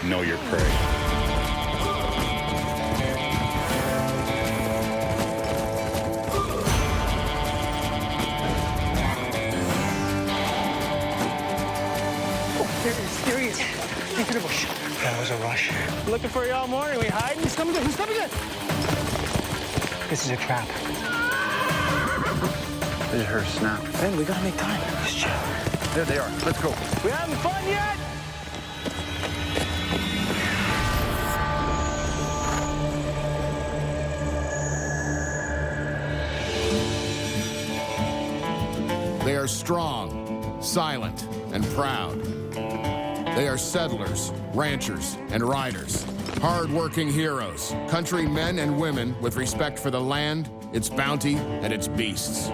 know your prey. There he is. Into the bush. That was a rush. Looking for you all morning. We hiding? He's coming good. He's coming good. This is a trap. I just heard a snap. Ben, we gotta make time. Just chill. There they are. Let's go. We having fun yet? They are strong, silent, and proud. They are settlers, ranchers, and riders. Hard-working heroes, countrymen and women with respect for the land, its bounty, and its beasts.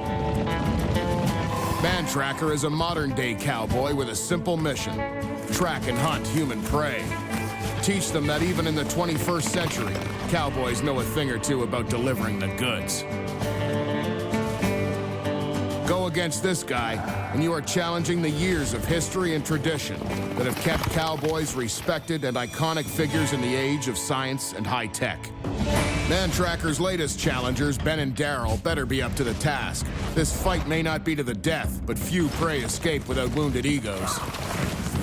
Mantracker is a modern-day cowboy with a simple mission: track and hunt human prey. Teach them that even in the 21st century, cowboys know a thing or two about delivering the goods. Go against this guy, and you are challenging the years of history and tradition that have kept cowboys respected and iconic figures in the age of science and high tech. Mantracker's latest challengers, Ben and Darrell, better be up to the task. This fight may not be to the death, but few prey escape without wounded egos.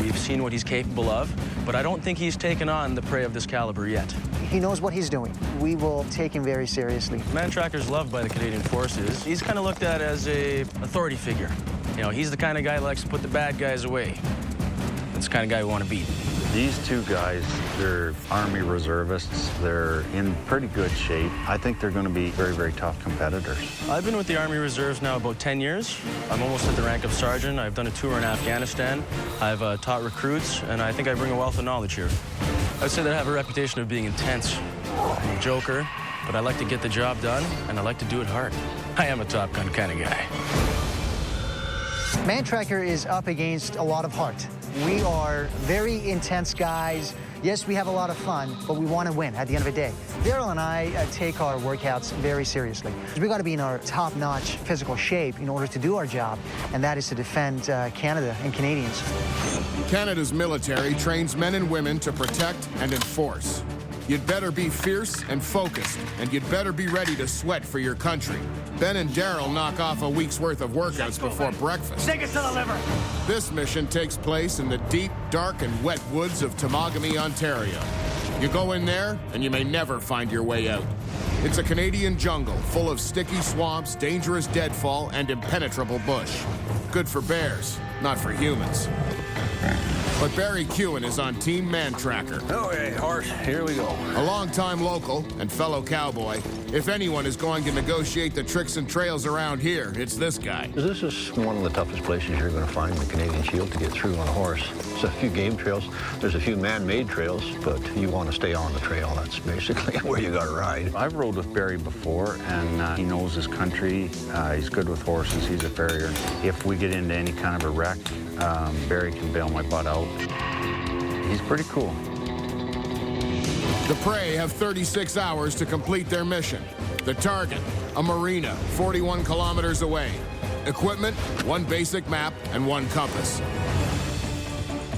We've seen what he's capable of, but I don't think he's taken on the prey of this caliber yet. He knows what he's doing. We will take him very seriously. Mantracker's loved by the Canadian Forces. He's kind of looked at as a authority figure. You know, he's the kind of guy that likes to put the bad guys away. That's the kind of guy we want to beat. These two guys, they're Army reservists. They're in pretty good shape. I think they're going to be very, very tough competitors. I've been with the Army Reserves now about 10 years. I'm almost at the rank of sergeant. I've done a tour in Afghanistan. I've taught recruits, and I think I bring a wealth of knowledge here. I'd say that I have a reputation of being intense. I'm a joker, but I like to get the job done, and I like to do it hard. I am a Top Gun kind of guy. Mantracker is up against a lot of heart. We are very intense guys. Yes, we have a lot of fun, but we want to win at the end of the day. Darrell and I take our workouts very seriously. We got to be in our top-notch physical shape in order to do our job, and that is to defend Canada and Canadians. Canada's military trains men and women to protect and enforce. You'd better be fierce and focused, and you'd better be ready to sweat for your country. Ben and Darrell knock off a week's worth of workouts before breakfast. Take us to the liver. This mission takes place in the deep, dark, and wet woods of Temagami, Ontario. You go in there, and you may never find your way out. It's a Canadian jungle full of sticky swamps, dangerous deadfall, and impenetrable bush. Good for bears, not for humans. But Barry Kewen is on Team Mantracker. Okay, horse, here we go. A longtime local and fellow cowboy, if anyone is going to negotiate the tricks and trails around here, it's this guy. This is one of the toughest places you're going to find the Canadian Shield to get through on a horse. There's a few game trails, there's a few man-made trails, but you want to stay on the trail. That's basically where you got to ride. I've rode with Barry before, and he knows his country. He's good with horses. He's a farrier. If we get into any kind of a wreck, Barry can bail my butt out. He's pretty cool. The prey have 36 hours to complete their mission. The target, a marina 41 kilometers away. Equipment, one basic map and one compass.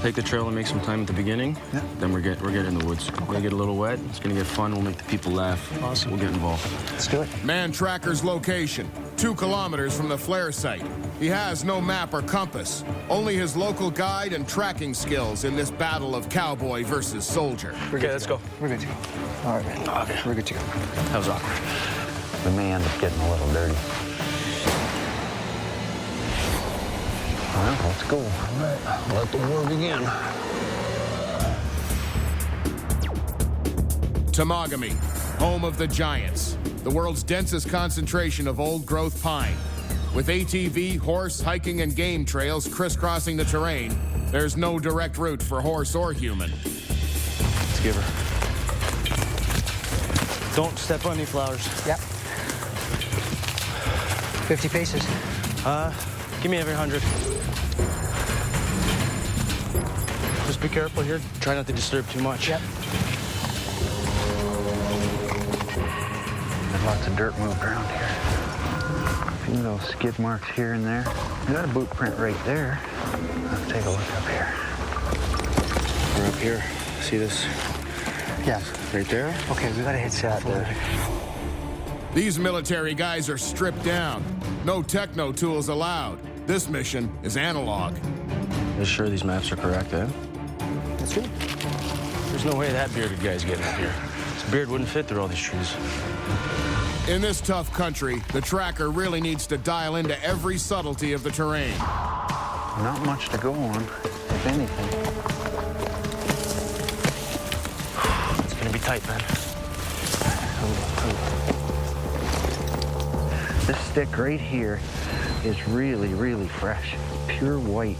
Take the trail and make some time at the beginning. Yeah. Then we're getting in the woods. We're gonna get a little wet. It's gonna get fun. We'll make the people laugh. Awesome. We'll get involved. Let's do it. Mantracker's location, 2 kilometers from the flare site. He has no map or compass, only his local guide and tracking skills in this battle of cowboy versus soldier. Okay, let's go. We're good to go. All right, man. Okay. We're good to go. That was awkward. We may end up getting a little dirty. Well, let's go. Let the war begin. Temagami, home of the giants, the world's densest concentration of old-growth pine. With ATV, horse, hiking, and game trails crisscrossing the terrain, there's no direct route for horse or human. Let's give her. Don't step on any flowers. Yep. 50 paces. Give me every 100. Just be careful here. Try not to disturb too much. Yep. There's lots of dirt moved around here. A few little skid marks here and there. We got a boot print right there. Let's take a look up here. We're up here. See this? Yeah. Right there? Okay, we gotta hit south a little bit. These military guys are stripped down. No techno tools allowed. This mission is analog. You sure these maps are correct, eh? That's good. There's no way that bearded guy's getting up here. His beard wouldn't fit through all these trees. In this tough country, the tracker really needs to dial into every subtlety of the terrain. Not much to go on, if anything. It's gonna be tight, man. This stick right here is really, really fresh. Pure white.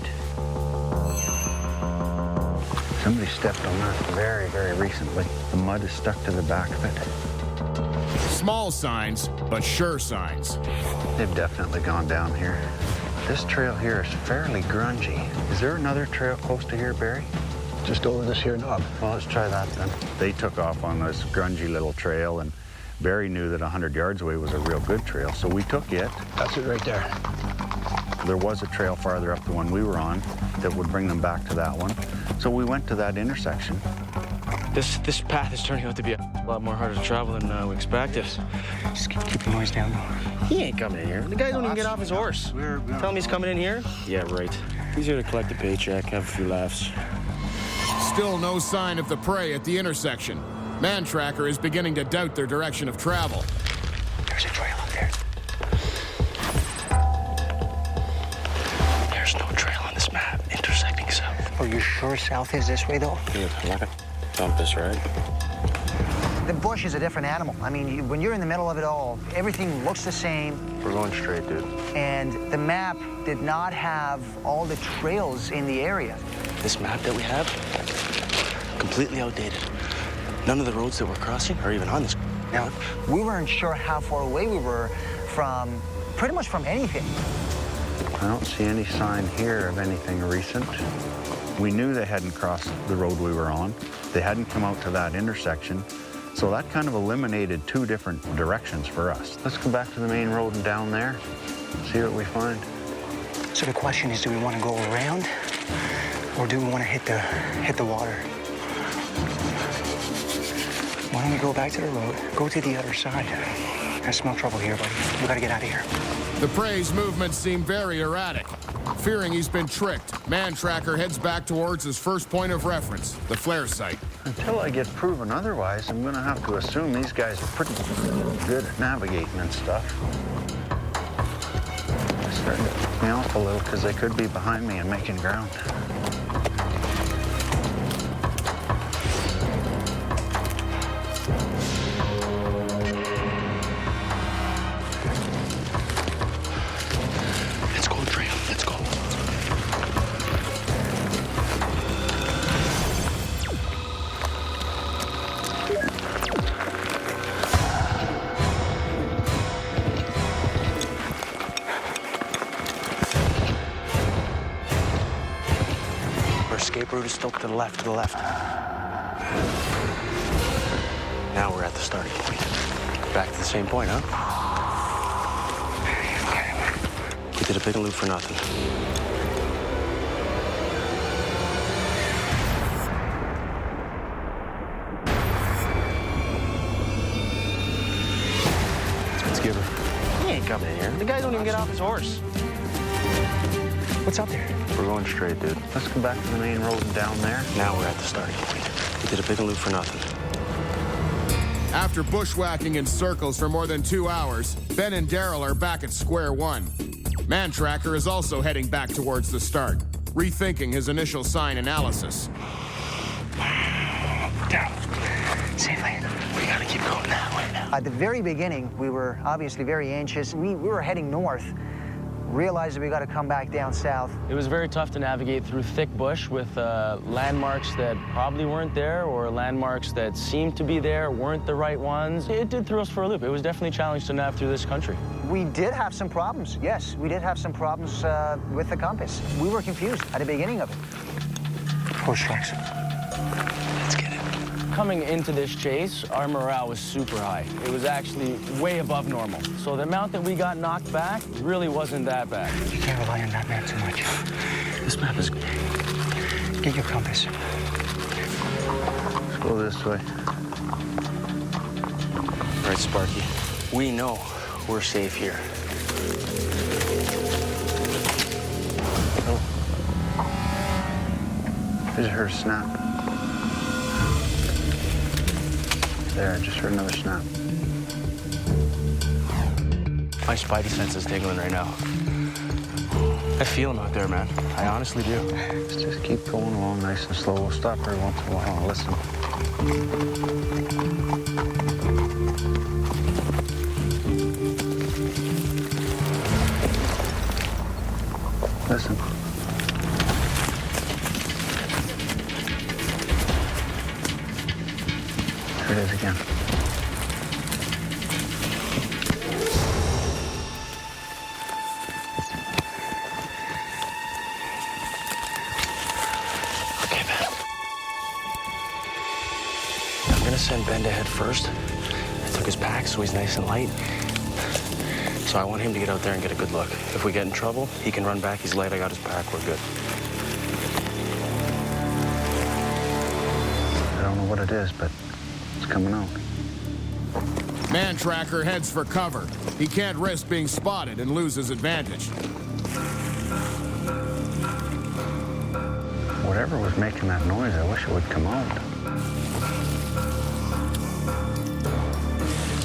Somebody stepped on that very, very recently. The mud is stuck to the back of it. Small signs, but sure signs. They've definitely gone down here. This trail here is fairly grungy. Is there another trail close to here, Barry? Just over this here knob. Well, let's try that then. They took off on this grungy little trail, and Barry knew that 100 yards away was a real good trail, so we took it. That's it right there. There was a trail farther up the one we were on that would bring them back to that one. So we went to that intersection. This path is turning out to be a lot more harder to travel than we expected. Just keep the noise down, though. He ain't coming in here. The guy don't even get off his horse. Tell him he's coming in here? Yeah, right. He's here to collect a paycheck, have a few laughs. Still no sign of the prey at the intersection. Mantracker is beginning to doubt their direction of travel. There's a trail up there. There's no trail on this map intersecting south. Are you sure south is this way, though? Yeah, I'm not gonna dump this, right? The bush is a different animal. I mean, when you're in the middle of it all, everything looks the same. We're going straight, dude. And the map did not have all the trails in the area. This map that we have, completely outdated. None of the roads that we're crossing are even on this. Now, we weren't sure how far away we were from, pretty much from anything. I don't see any sign here of anything recent. We knew they hadn't crossed the road we were on. They hadn't come out to that intersection. So that kind of eliminated two different directions for us. Let's go back to the main road and down there, see what we find. So the question is, do we want to go around, or do we want to hit the water? Why don't we go back to the road, go to the other side? I smell trouble here, buddy. We gotta get out of here. The prey's movements seem very erratic. Fearing he's been tricked, Mantracker heads back towards his first point of reference, the flare site. Until I get proven otherwise, I'm gonna have to assume these guys are pretty good at navigating and stuff. They're starting to pick me off a little because they could be behind me and making ground. Let's go, Darrell. Let's go. Our escape route is still to the left, Now we're at the starting point. Back to the same point, huh? We did a big loop for nothing. Let's give her. He ain't coming in here. The guy don't even get off his horse. What's up there? We're going straight, dude. Let's go back to the main road and down there. Now we're at the starting point. We did a big loop for nothing. After bushwhacking in circles for more than 2 hours, Ben and Darrell are back at square one. Mantracker is also heading back towards the start, rethinking his initial sign analysis. Darrell, safely. We gotta keep going that way now. At the very beginning, we were obviously very anxious. We were heading north, realized that we got to come back down south. It was very tough to navigate through thick bush with landmarks that probably weren't there, or landmarks that seemed to be there weren't the right ones. It did throw us for a loop. It was definitely a challenge to nav through this country. We did have some problems, yes. We did have some problems with the compass. We were confused at the beginning of it. Horse tracks. Let's get it. Coming into this chase, our morale was super high. It was actually way above normal. So the amount that we got knocked back really wasn't that bad. You can't rely on that map too much. This map is... Get your compass. Go this way. All right, Sparky. We know we're safe here. Oh. I just heard a snap. There, I just heard another snap. My spidey sense is tingling right now. I feel him out there, man. I honestly do. Just keep going along nice and slow. We'll stop every once in a while and listen. Listen. There it is again. Okay, man. I'm gonna send Ben to head first. I took his pack so he's nice and light. So I want him to get out there and get a good look. If we get in trouble, he can run back. He's light. I got his pack. We're good. I don't know what it is, but it's coming out. Mantracker heads for cover. He can't risk being spotted and lose his advantage. Whatever was making that noise, I wish it would come out.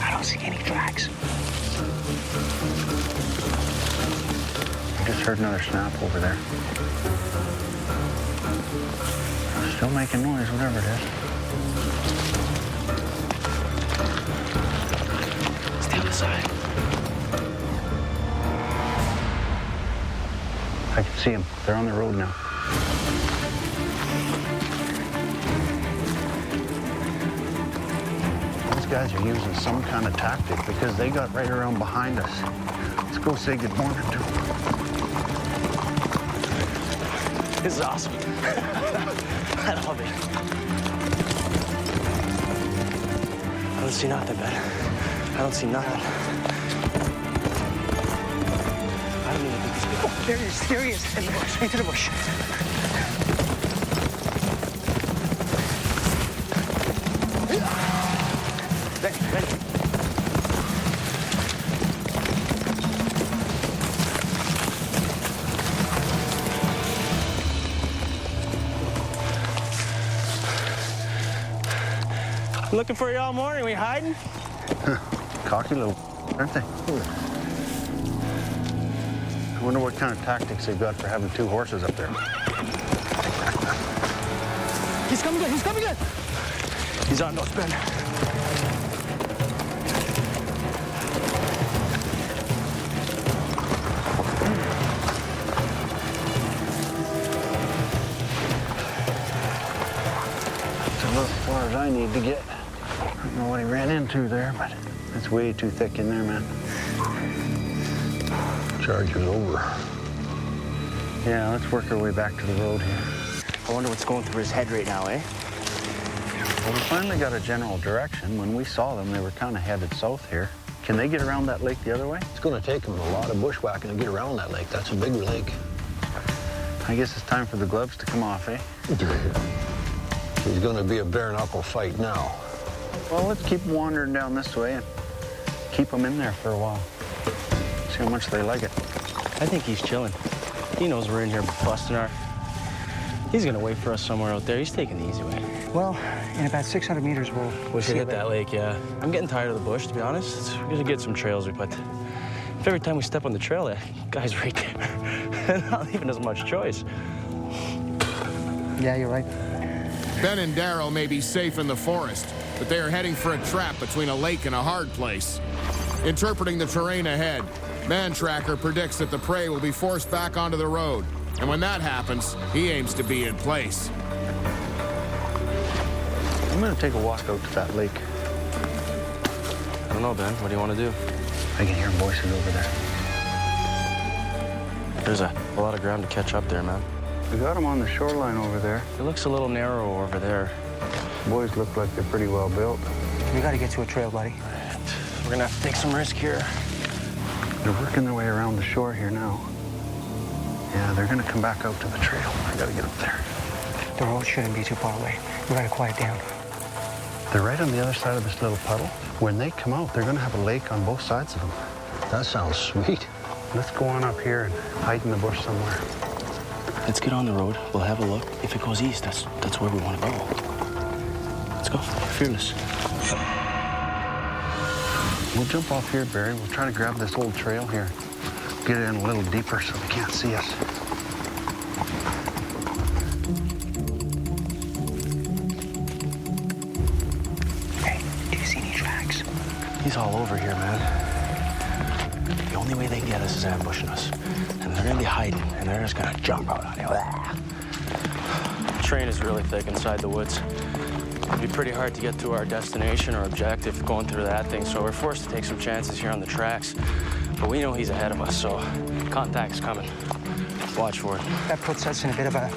I don't see any tracks. I just heard another snap over there. Still making noise, whatever it is. Stay on the side. I can see them. They're on the road now. Those guys are using some kind of tactic because they got right around behind us. Let's go say good morning to them. This is awesome. I love it. I don't see nothing, Ben. I don't see nothing. I don't even think these people. There he is. There he is. In the bush. Into the bush. Ben. Looking for you all morning. We hiding? Cocky little, aren't they? I wonder what kind of tactics they've got for having two horses up there. He's coming good. He's coming good. He's on those, Ben. It's about as far as I need to get. I don't know what he ran into there, but it's way too thick in there, man. Charge is over. Yeah, let's work our way back to the road here. I wonder what's going through his head right now, eh? Well, we finally got a general direction. When we saw them, they were kind of headed south here. Can they get around that lake the other way? It's going to take them a lot of bushwhacking to get around that lake. That's a big lake. I guess it's time for the gloves to come off, eh? It's going to be a bare-knuckle fight now. Well, let's keep wandering down this way and keep them in there for a while. See how much they like it. I think he's chilling. He knows we're in here busting our... He's gonna wait for us somewhere out there. He's taking the easy way. Well, in about 600 meters, we'll We should see hit it. that lake, yeah. I'm getting tired of the bush, to be honest. We're gonna get some trails, but if every time we step on the trail, that guy's right there. Not leaving us much choice. Yeah, you're right. Ben and Darrell may be safe in the forest, but they are heading for a trap between a lake and a hard place. Interpreting the terrain ahead, Mantracker predicts that the prey will be forced back onto the road. And when that happens, he aims to be in place. I'm gonna take a walk out to that lake. I don't know, Ben. What do you want to do? I can hear voices over there. There's a lot of ground to catch up there, man. We got them on the shoreline over there. It looks a little narrow over there. Boys look like they're pretty well built. We got to get to a trail, buddy. We're gonna have to take some risk here. They're working their way around the shore here now. Yeah, they're gonna come back out to the trail. I gotta get up there. The road shouldn't be too far away. We got to quiet down. They're right on the other side of this little puddle. When they come out, they're gonna have a lake on both sides of them. That sounds sweet. Let's go on up here and hide in the bush somewhere. Let's get on the road. We'll have a look. If it goes east, that's where we want to go. Let's go. Fearless. We'll jump off here, Barry. We'll try to grab this old trail here. Get in a little deeper so they can't see us. Hey, do you see any tracks? He's all over here, man. The only way they can get us is ambushing us. And they're gonna be hiding, and they're just gonna jump out on you. The train is really thick inside the woods. It'd be pretty hard to get to our destination or objective going through that thing, so we're forced to take some chances here on the tracks. But we know he's ahead of us, so contact's coming. Watch for it. That puts us in a bit of a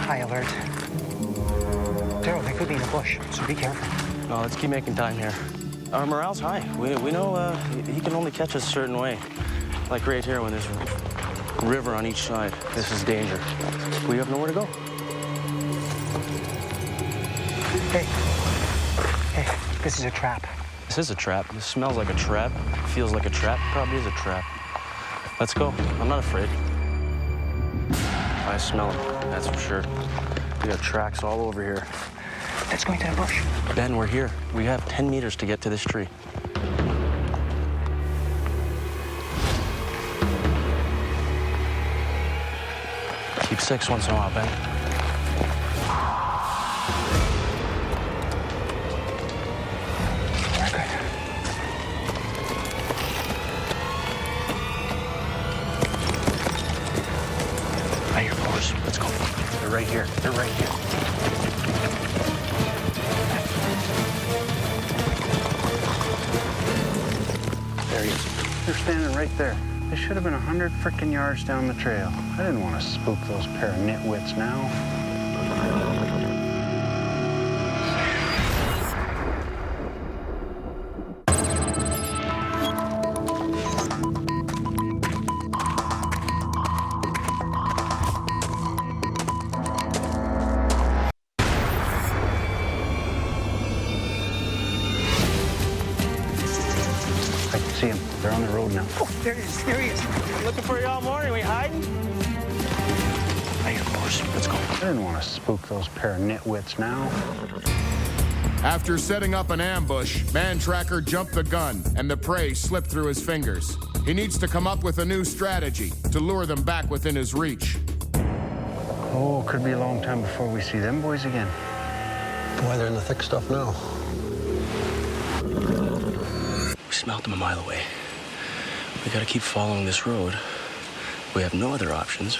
high alert. Darrell, they could be in the bush, so be careful. No, let's keep making time here. Our morale's high. We know he can only catch us a certain way. Like right here when there's a river on each side. This is danger. We have nowhere to go. Hey, this is a trap. This is a trap. This smells like a trap. Feels like a trap. Probably is a trap. Let's go. I'm not afraid. I smell it, that's for sure. We got tracks all over here. Let's go into the bush. Ben, we're here. We have 10 meters to get to this tree. Keep 6 once in a while, Ben. We're good. I hear horse. Let's go. They're right here. They're right here. There he is. They're standing right there. They should have been 100 frickin' yards down the trail. I didn't want to spook those pair of nitwits now. I can see them. They're on the road now. Oh, there he is. There he is. Looking for you all morning. We hiding? I hear horse. Let's go. I didn't want to spook those pair of nitwits now. After setting up an ambush, Mantracker jumped the gun, and the prey slipped through his fingers. He needs to come up with a new strategy to lure them back within his reach. Oh, could be a long time before we see them boys again. Boy, they're in the thick stuff now. We smelled them a mile away. We gotta keep following this road. We have no other options.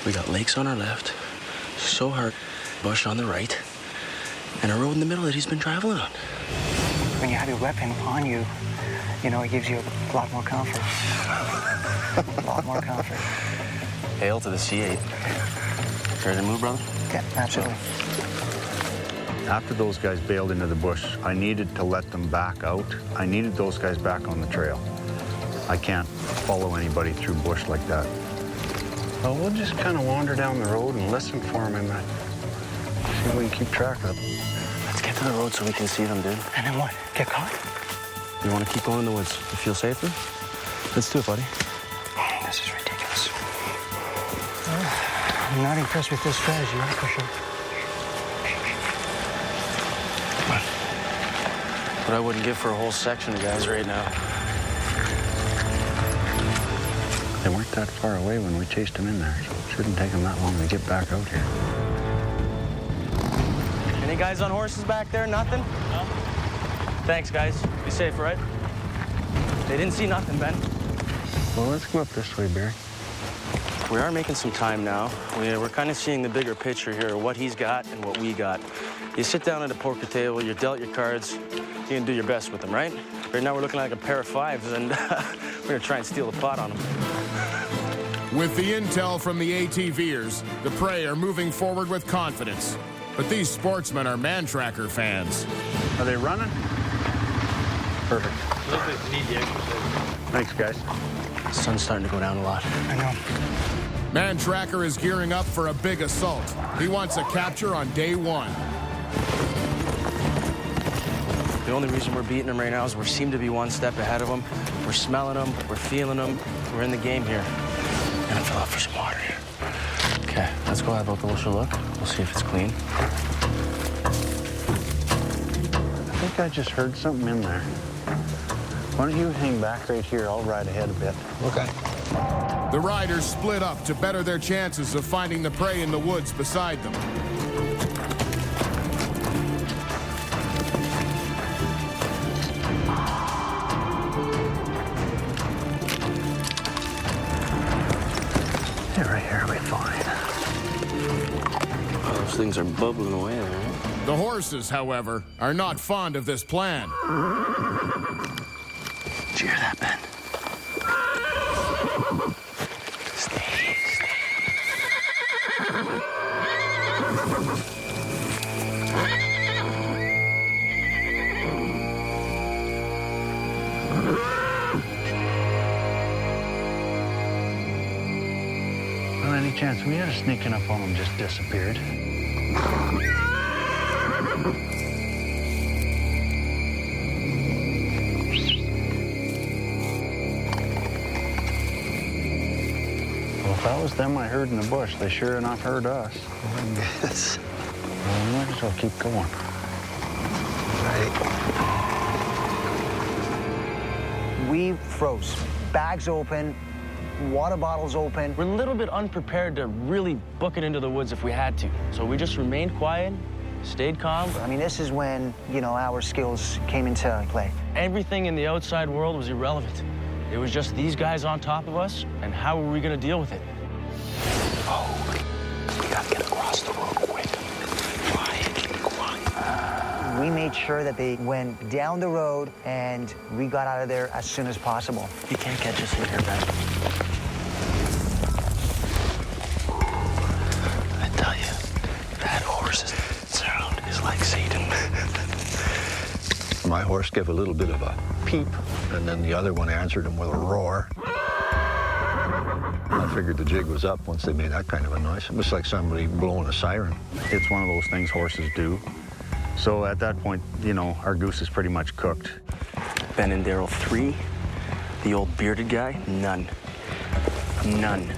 We got lakes on our left, so hard bush on the right, and a road in the middle that he's been traveling on. When you have your weapon on you, you know, it gives you a lot more comfort. A lot more comfort. Hail to the C8. Ready to move, brother? Yeah, absolutely. After those guys bailed into the bush, I needed to let them back out. I needed those guys back on the trail. I can't follow anybody through bush like that. Well, we'll just kind of wander down the road and listen for them and see if we can keep track of them. Let's get to the road so we can see them, dude. And then what? Get caught? You want to keep going in the woods? You feel safer? Let's do it, buddy. This is ridiculous. I'm not impressed with this strategy, that's for sure. What I wouldn't give for a whole section of guys right now. They weren't that far away when we chased them in there, so it shouldn't take them that long to get back out here. Any guys on horses back there? Nothing? No. Thanks, guys. Be safe, right? They didn't see nothing, Ben. Well, let's go up this way, Barry. We are making some time now. We're kind of seeing the bigger picture here, what he's got and what we got. You sit down at a poker table, you're dealt your cards, you can do your best with them, right? Right now we're looking like a pair of fives, and we're gonna try and steal the pot on them. With the intel from the ATVers, the prey are moving forward with confidence. But these sportsmen are Mantracker fans. Are they running? Perfect. Thanks, guys. The sun's starting to go down a lot. I know. Mantracker is gearing up for a big assault. He wants a capture on day one. The only reason we're beating them right now is we seem to be one step ahead of them. We're smelling them, we're feeling them, we're in the game here. I'm gonna fill up for some water here. Okay, let's go have a closer look. We'll see if it's clean. I think I just heard something in there. Why don't you hang back right here? I'll ride ahead a bit. Okay. The riders split up to better their chances of finding the prey in the woods beside them. Yeah, right here will be fine. Oh, those things are bubbling away there, right? The horses, however, are not fond of this plan. Did you hear that, Ben? Stay. Well, any chance we had a sneaking up on them just disappeared? Well, if that was them I heard in the bush, they sure enough heard us. I guess. Well, we might as well keep going. Right. We froze. Bags open, water bottles open. We're a little bit unprepared to really book it into the woods if we had to. So we just remained quiet, stayed calm. I mean, this is when, you know, our skills came into play. Everything in the outside world was irrelevant. It was just these guys on top of us, and how were we gonna deal with it? Oh, we gotta get across the road quick. Quiet. We made sure that they went down the road and we got out of there as soon as possible. You can't catch us in here, Ben. I tell you, that horse's sound is like Satan. My horse gave a little bit of a peep, and then the other one answered him with a roar. I figured the jig was up once they made that kind of a noise. It was like somebody blowing a siren. It's one of those things horses do. So at that point, you know, our goose is pretty much cooked. Ben and Darrell, 3. The old bearded guy, none. None.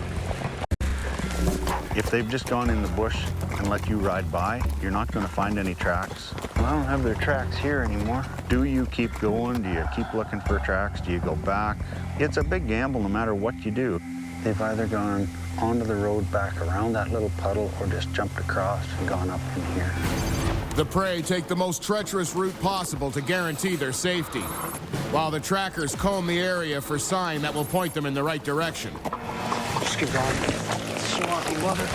If they've just gone in the bush and let you ride by, you're not going to find any tracks. Well, I don't have their tracks here anymore. Do you keep going? Do you keep looking for tracks? Do you go back? It's a big gamble no matter what you do. They've either gone onto the road back around that little puddle or just jumped across and gone up in here. The prey take the most treacherous route possible to guarantee their safety, while the trackers comb the area for sign that will point them in the right direction. Just keep going. Swampy water.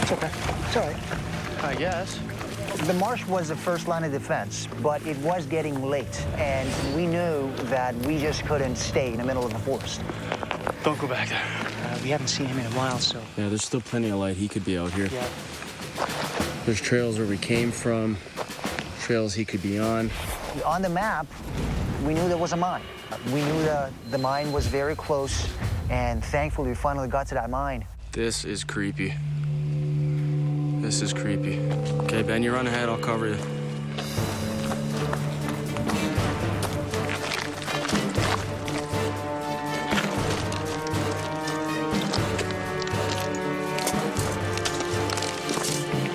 It's okay. It's all right. I guess. The marsh was the first line of defense, but it was getting late, and we knew that we just couldn't stay in the middle of the forest. Don't go back there. We haven't seen him in a while, so... Yeah, there's still plenty of light. He could be out here. Yeah. There's trails where we came from, trails he could be on. On the map, we knew there was a mine. We knew the mine was very close, and thankfully we finally got to that mine. This is creepy. This is creepy. Okay, Ben, you run ahead. I'll cover you.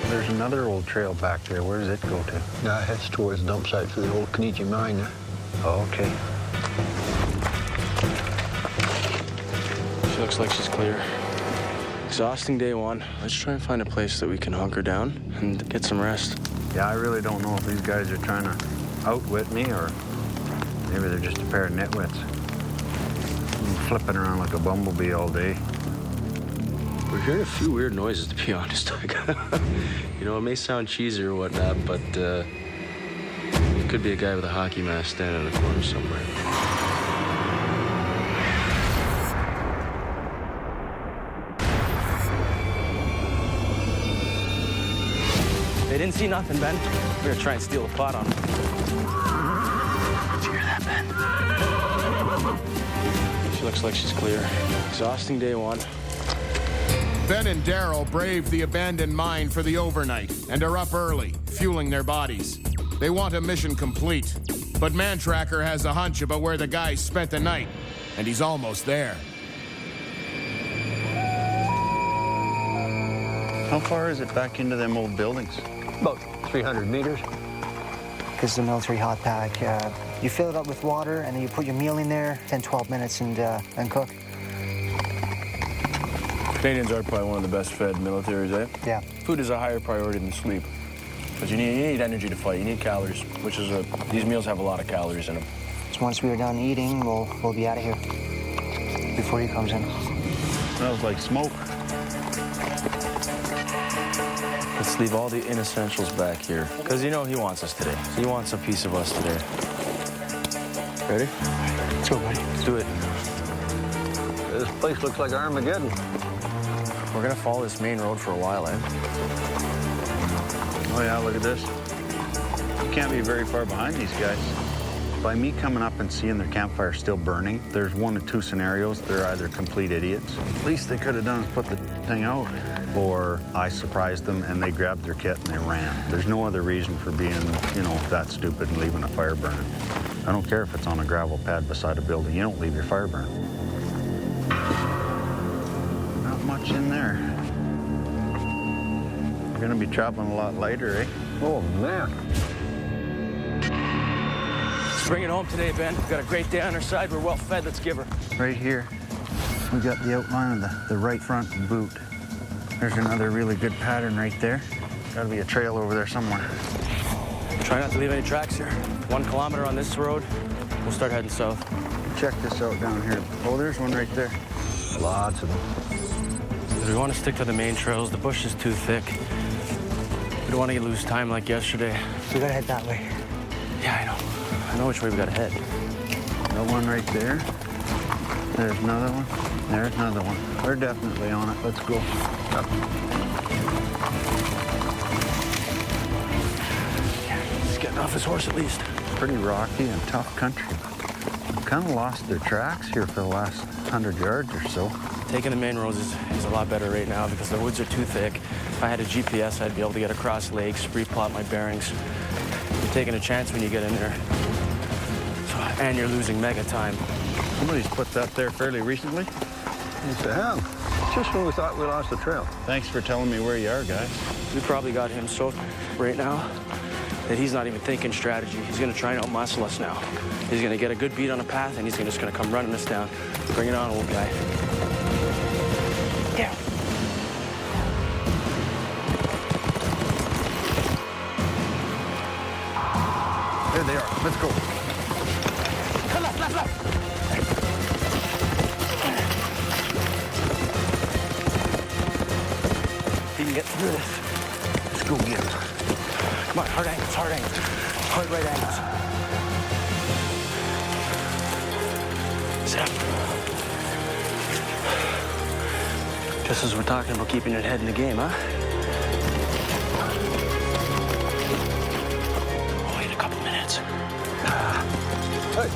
There's another old trail back there. Where does it go to? Now it heads towards the dump site for the old Kenichi mine there. Oh, okay. She looks like she's clear. Exhausting day 1. Let's try and find a place that we can hunker down and get some rest. Yeah, I really don't know if these guys are trying to outwit me or maybe they're just a pair of nitwits. I'm flipping around like a bumblebee all day. We're hearing a few weird noises, to be honest. You know, it may sound cheesy or whatnot, but it could be a guy with a hockey mask standing in the corner somewhere. They didn't see nothing, Ben. We're gonna try and steal a pot on them. Did you hear that, Ben? She looks like she's clear. Exhausting day 1. Ben and Darrell braved the abandoned mine for the overnight and are up early, fueling their bodies. They want a mission complete. But Mantracker has a hunch about where the guys spent the night, and he's almost there. How far is it back into them old buildings? About 300 meters. This is a military hot pack. You fill it up with water, and then you put your meal in there, 10, 12 minutes, and cook. Canadians are probably one of the best fed militaries, eh? Yeah. Food is a higher priority than sleep. Because you need energy to fight. You need calories, which is these meals have a lot of calories in them. So once we are done eating, we'll be out of here before he comes in. Smells like smoke. Let's leave all the inessentials back here. Because you know he wants us today. He wants a piece of us today. Ready? Let's go, buddy. Let's do it. This place looks like Armageddon. We're gonna follow this main road for a while, eh? Oh yeah, look at this. You can't be very far behind these guys. By me coming up and seeing their campfire still burning, there's one of two scenarios. They're either complete idiots. Least they could have done is put the thing out. Or I surprised them and they grabbed their kit and they ran. There's no other reason for being, that stupid and leaving a fire burning. I don't care if it's on a gravel pad beside a building. You don't leave your fire burning. Not much in there. We're gonna be traveling a lot lighter, eh? Oh, man. Let's bring it home today, Ben. We've got a great day on our side. We're well fed. Let's give her. Right here, we got the outline of the right front boot. There's another really good pattern right there. Gotta be a trail over there somewhere. Try not to leave any tracks here. 1 kilometer on this road. We'll start heading south. Check this out down here. Oh, there's one right there. Lots of them. We want to stick to the main trails. The bush is too thick. We don't want to lose time like yesterday. We gotta head that way. Yeah, I know. I know which way we gotta head. Got one right there. There's another one. There's another one. We're definitely on it. Let's go. He's getting off his horse at least. Pretty rocky and tough country. Kind of lost their tracks here for the last 100 yards or so. Taking the main roads is a lot better right now because the woods are too thick. If I had a GPS, I'd be able to get across lakes, replot my bearings. You're taking a chance when you get in there. And you're losing mega time. Somebody's put that there fairly recently. Yes, I have. Just when we thought we lost the trail. Thanks for telling me where you are, guys. We probably got him so right now that he's not even thinking strategy. He's gonna try and outmuscle us now. He's gonna get a good beat on a path and he's just gonna come running us down. Bring it on, old guy. Yeah. There they are. Let's go. Come left, left, left. He can get through this. Let's go get him. Come on, hard angles, hard angles. Hard right angles. Sit up. Just as we're talking about keeping your head in the game, huh? Wait a couple minutes. Hey.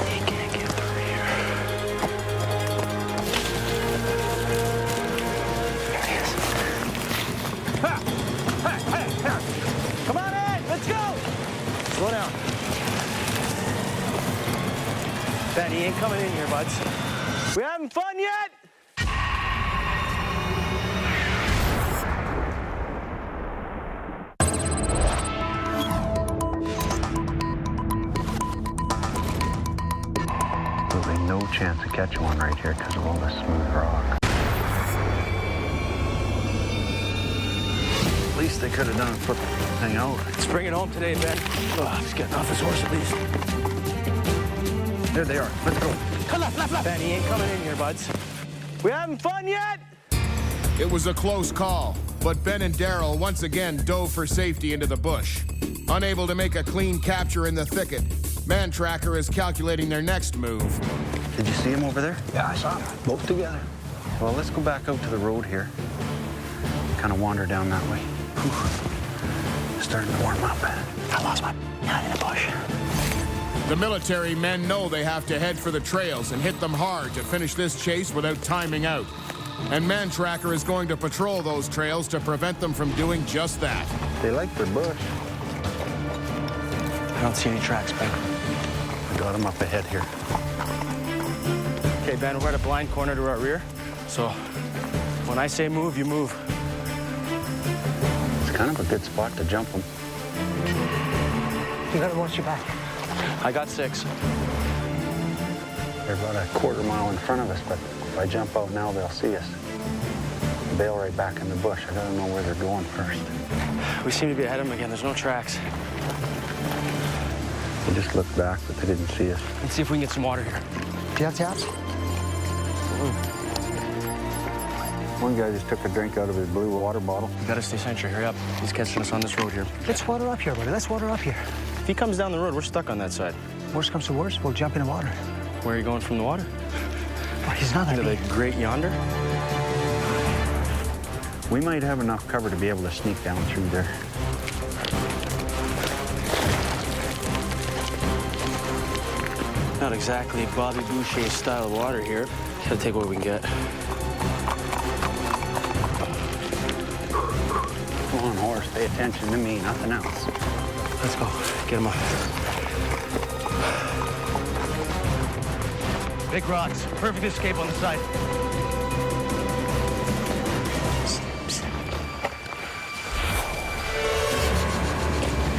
He can't get through here. There he is. Ha! Ha! Ha! Ha! Come on in! Let's go! Slow down. Ben, he ain't coming in here, buds. We having fun yet? There'll be no chance of catching one right here because of all this smooth rock. At least they could have done is put the thing out. Let's bring it home today, Ben. Oh, he's getting off his horse at least. There they are. Let's go. Come left, left, left. Ben, he ain't coming in here, buds. We having fun yet? It was a close call, but Ben and Darrell once again dove for safety into the bush. Unable to make a clean capture in the thicket, Mantracker is calculating their next move. Did you see him over there? Yeah, I saw them. Both together. Well, let's go back out to the road here. Kind of wander down that way. Whew. Starting to warm up. I lost my hat in the bush. The military men know they have to head for the trails and hit them hard to finish this chase without timing out. And Mantracker is going to patrol those trails to prevent them from doing just that. They like their bush. I don't see any tracks, Ben. I got him up ahead here. Okay, Ben, we're at a blind corner to our rear. So when I say move, you move. It's kind of a good spot to jump him. You gotta watch your back. I got 6. They're about a quarter mile in front of us, but if I jump out now, they'll see us. Bail right back in the bush. I gotta know where they're going first. We seem to be ahead of them again. There's no tracks. They just looked back, but they didn't see us. Let's see if we can get some water here. Do you have taps? One guy just took a drink out of his blue water bottle. We gotta stay sentry. Hurry up. He's catching us on this road here. Let's water up here, buddy. Let's water up here. If he comes down the road, we're stuck on that side. Worst comes to worst, we'll jump in the water. Where are you going from the water? But he's not gonna Into be. the great yonder? We might have enough cover to be able to sneak down through there. Not exactly Bobby Boucher style of water here. Gotta take what we can get. Come on, horse. Pay attention to me, nothing else. Let's go. Get him up. Big rocks. Perfect escape on the side.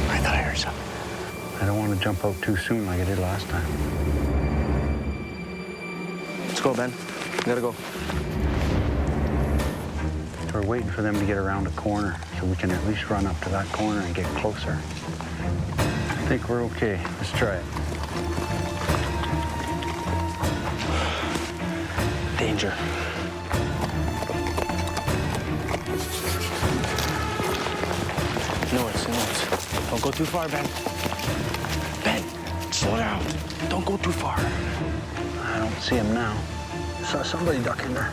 I thought I heard something. I don't want to jump out too soon like I did last time. Let's go, Ben. We gotta go. We're waiting for them to get around a corner so we can at least run up to that corner and get closer. I think we're okay. Let's try it. Danger. North. Don't go too far, Ben. Ben, slow down. Don't go too far. I don't see him now. Saw somebody ducking there.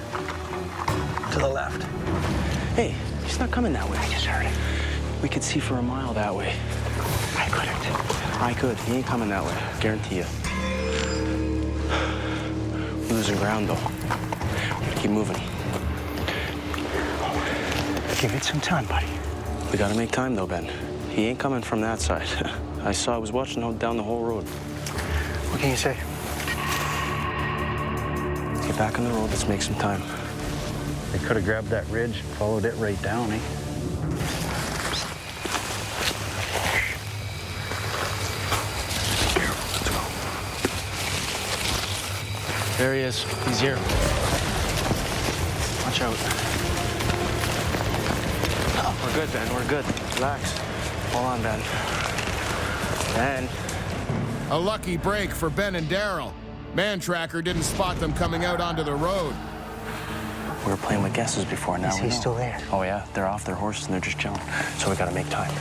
To the left. Hey, he's not coming that way. I just heard it. We could see for a mile that way. I couldn't. I could. He ain't coming that way. Guarantee you. We're losing ground, though. We gotta keep moving. Give it some time, buddy. We gotta make time, though, Ben. He ain't coming from that side. I was watching down the whole road. What can you say? Let's get back on the road. Let's make some time. They could have grabbed that ridge and followed it right down, eh? Let's go. There he is. He's here. Watch out. Oh, we're good, Ben. We're good. Relax. Hold on, Ben. Ben. A lucky break for Ben and Darrell. Mantracker didn't spot them coming out onto the road. We were playing with guesses before. Now Is we he know. still there? Oh, yeah. They're off their horses and they're just chilling. So we got to make time. I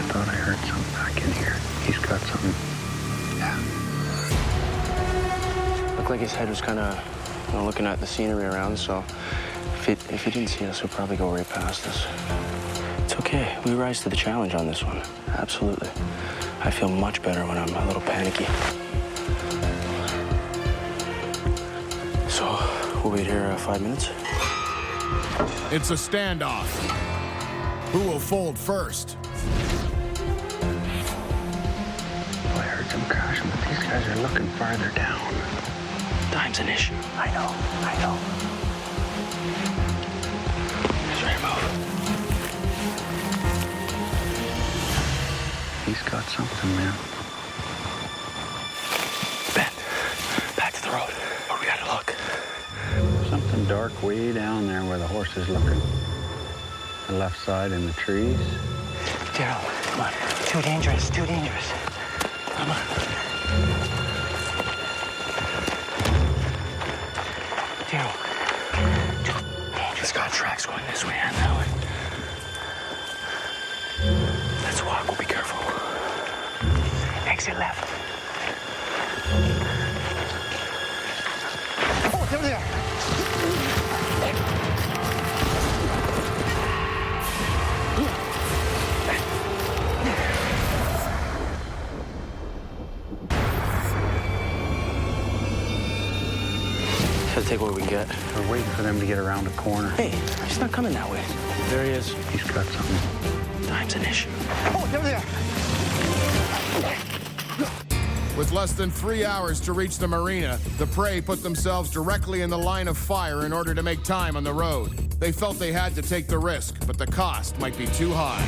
thought I heard something back in here. He's got something. Yeah. Looked like his head was kind of looking at the scenery around, so if he didn't see us, he'll probably go right past us. It's okay. We rise to the challenge on this one. Absolutely. I feel much better when I'm a little panicky. So we'll wait here 5 minutes. It's a standoff. Who will fold first? I heard them crashing, but these guys are looking farther down. Time's an issue. I know. He's ready to move. He's got something, man. Ben, back to the road. Where we gotta look. Something dark way down there where the horse is looking. The left side in the trees. Darrell, come on. Too dangerous. Come on. Darrell. He's got tracks going this way and that way. Let's walk. We'll be careful. Exit left. Oh, they're there. boy we can get. We're waiting for them to get around a corner. Hey, he's not coming that way. There he is. He's got something. Time's an issue. Oh, there they are. With less than 3 hours to reach the marina, the prey put themselves directly in the line of fire in order to make time on the road. They felt they had to take the risk, but the cost might be too high.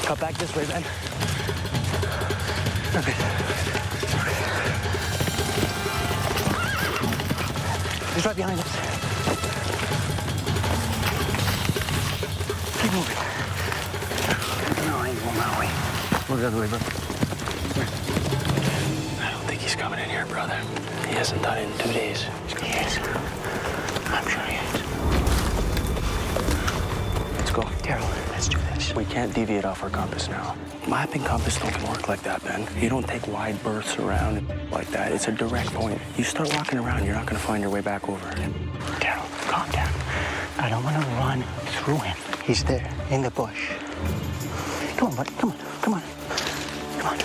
Cut back this way, Ben. Okay. He's right behind us. Keep moving. No, he ain't going that way. Look the other way, bro. I don't think he's coming in here, brother. He hasn't done it in 2 days. He is. I'm sure he is. Let's go. Darrell, let's do this. We can't deviate off our compass now. Map and compass don't work like that, Ben. You don't take wide berths around like that. It's a direct point. You start walking around, you're not going to find your way back over. Darrell, calm down. I don't want to run through him. He's there, in the bush. Come on, buddy. Come on. Come on. Come on.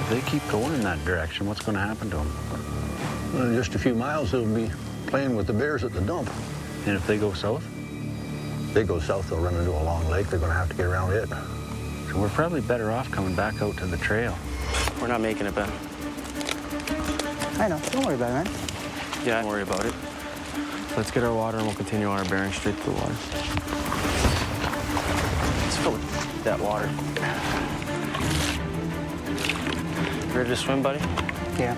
If they keep going in that direction, what's going to happen to them? Well, in just a few miles, they'll be playing with the bears at the dump. And if they go south? If they go south, they'll run into a long lake. They're going to have to get around it. So we're probably better off coming back out to the trail. We're not making it, Ben. I know. Don't worry about it, man. Yeah, don't worry about it. Let's get our water and we'll continue on our bearing straight to the water. Let's fill that water. Ready to swim, buddy? Yeah.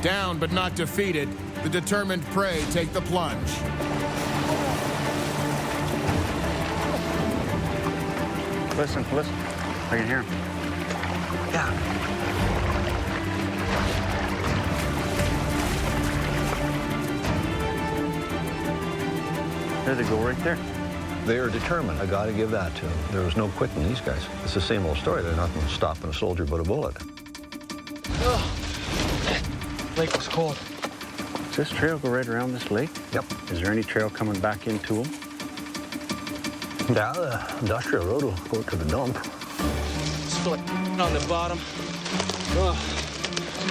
Down but not defeated, the determined prey take the plunge. Listen. I can hear him. Yeah. There they go, right there. They are determined. I got to give that to them. There was no quitting these guys. It's the same old story. They're not going to stop a soldier but a bullet. Lake was cold. Does this trail go right around this lake? Yep. Is there any trail coming back into them? Yeah, the industrial road will go to the dump. Split on the bottom. Oh,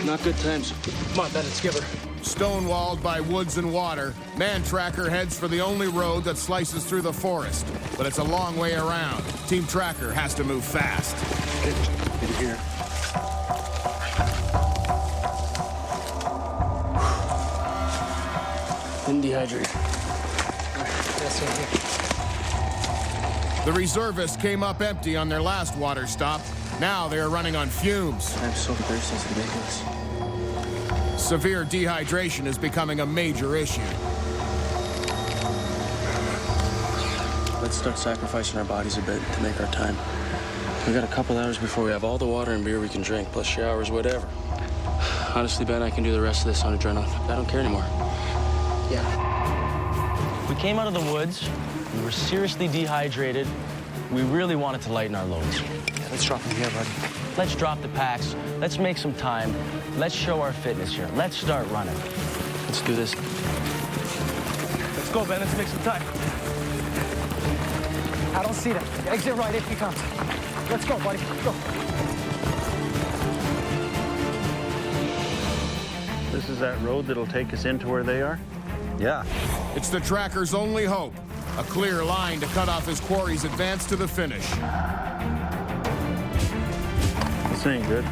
not good times. Come on, Ben, let's give her. Stonewalled by woods and water, Mantracker heads for the only road that slices through the forest. But it's a long way around. Team Tracker has to move fast. Get here. Didn't dehydrate. That's okay. The reservists came up empty on their last water stop. Now they are running on fumes. I'm so thirsty, it's ridiculous. Severe dehydration is becoming a major issue. Let's start sacrificing our bodies a bit to make our time. We got a couple hours before we have all the water and beer we can drink, plus showers, whatever. Honestly, Ben, I can do the rest of this on adrenaline. I don't care anymore. Yeah. We came out of the woods. We were seriously dehydrated. We really wanted to lighten our loads. Yeah, let's drop him here, buddy. Let's drop the packs. Let's make some time. Let's show our fitness here. Let's start running. Let's do this. Let's go, Ben. Let's make some time. I don't see them. Exit right if he comes. Let's go, buddy. Go. This is that road that'll take us into where they are? Yeah. It's the Tracker's only hope. A clear line to cut off his quarry's advance to the finish. This ain't good.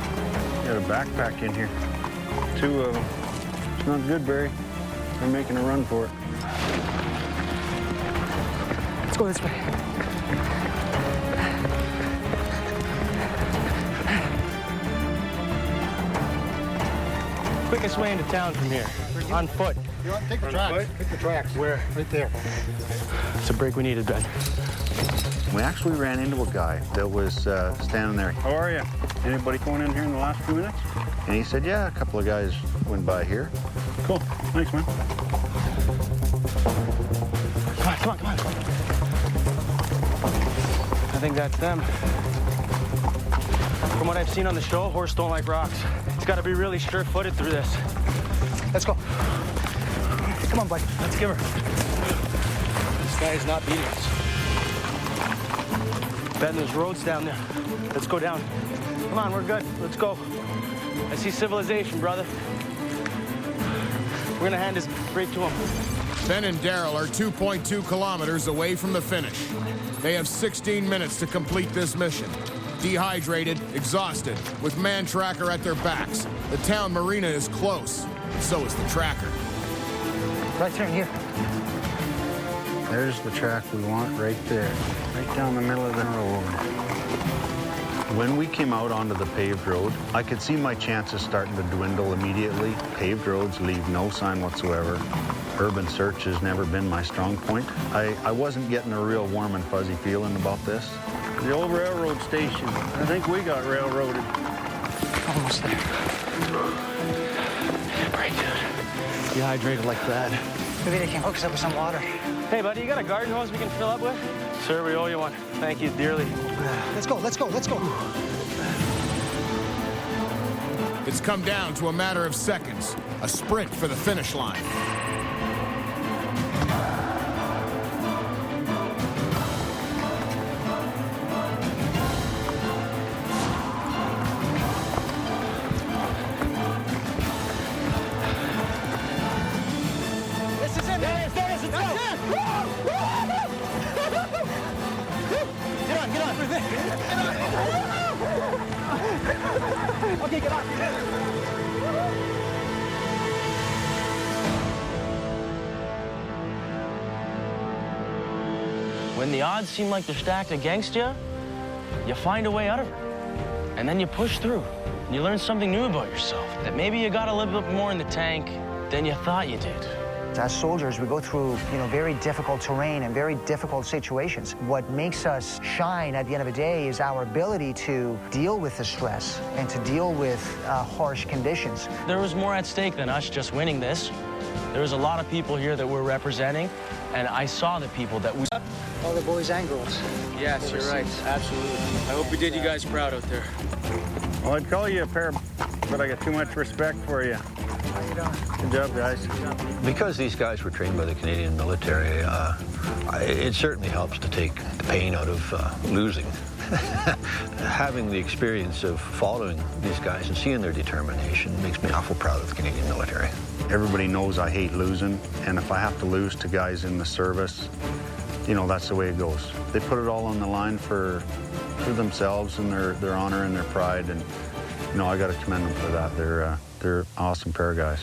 Got a backpack in here. 2 of them. It's not good, Barry. They're making a run for it. Let's go this way. Quickest way into town from here. On foot. You want to take the tracks? Take the tracks. Where? Right there. It's a break we needed, Ben. We actually ran into a guy that was standing there. How are you? Anybody going in here in the last few minutes? And he said, yeah, a couple of guys went by here. Cool. Thanks, man. Come on. I think that's them. Come From what I've seen on the show, horse don't like rocks. It's got to be really sure-footed through this. Let's go. Come on, buddy. Let's give her. This guy is not beating us. Ben, there's roads down there. Let's go down. Come on, we're good. Let's go. I see civilization, brother. We're gonna hand this straight to him. Ben and Darrell are 2.2 kilometers away from the finish. They have 16 minutes to complete this mission. Dehydrated, exhausted, with Mantracker at their backs. The town marina is close, and so is the tracker. Right turn here. There's the track we want right there, right down the middle of the road. When we came out onto the paved road, I could see my chances starting to dwindle immediately. Paved roads leave no sign whatsoever. Urban search has never been my strong point. I wasn't getting a real warm and fuzzy feeling about this. The old railroad station. I think we got railroaded. Almost there. Great, dude. Dehydrated like that. Maybe they can hook us up with some water. Hey, buddy, you got a garden hose we can fill up with? Sir, we owe you one. Thank you dearly. Let's go, let's go, let's go. It's come down to a matter of seconds. A sprint for the finish line. This is it, man. Let's go. Get on, get on. Okay, get on. When the odds seem like they're stacked against you, you find a way out of it. And then you push through. And you learn something new about yourself. That maybe you got a little bit more in the tank than you thought you did. As soldiers, we go through, very difficult terrain and very difficult situations. What makes us shine at the end of the day is our ability to deal with the stress and to deal with harsh conditions. There was more at stake than us just winning this. There was a lot of people here that we're representing, and I saw the people that we... All the boys and girls. Yes, you're right. Absolutely. I hope we did you guys proud out there. Well, I'd call you a pair, but I got too much respect for you. Good job, guys. Because these guys were trained by the Canadian military, it certainly helps to take the pain out of losing. Having the experience of following these guys and seeing their determination makes me awful proud of the Canadian military. Everybody knows I hate losing, and if I have to lose to guys in the service, that's the way it goes. They put it all on the line for themselves and their honor and their pride, and I got to commend them for that. They're an awesome pair of guys.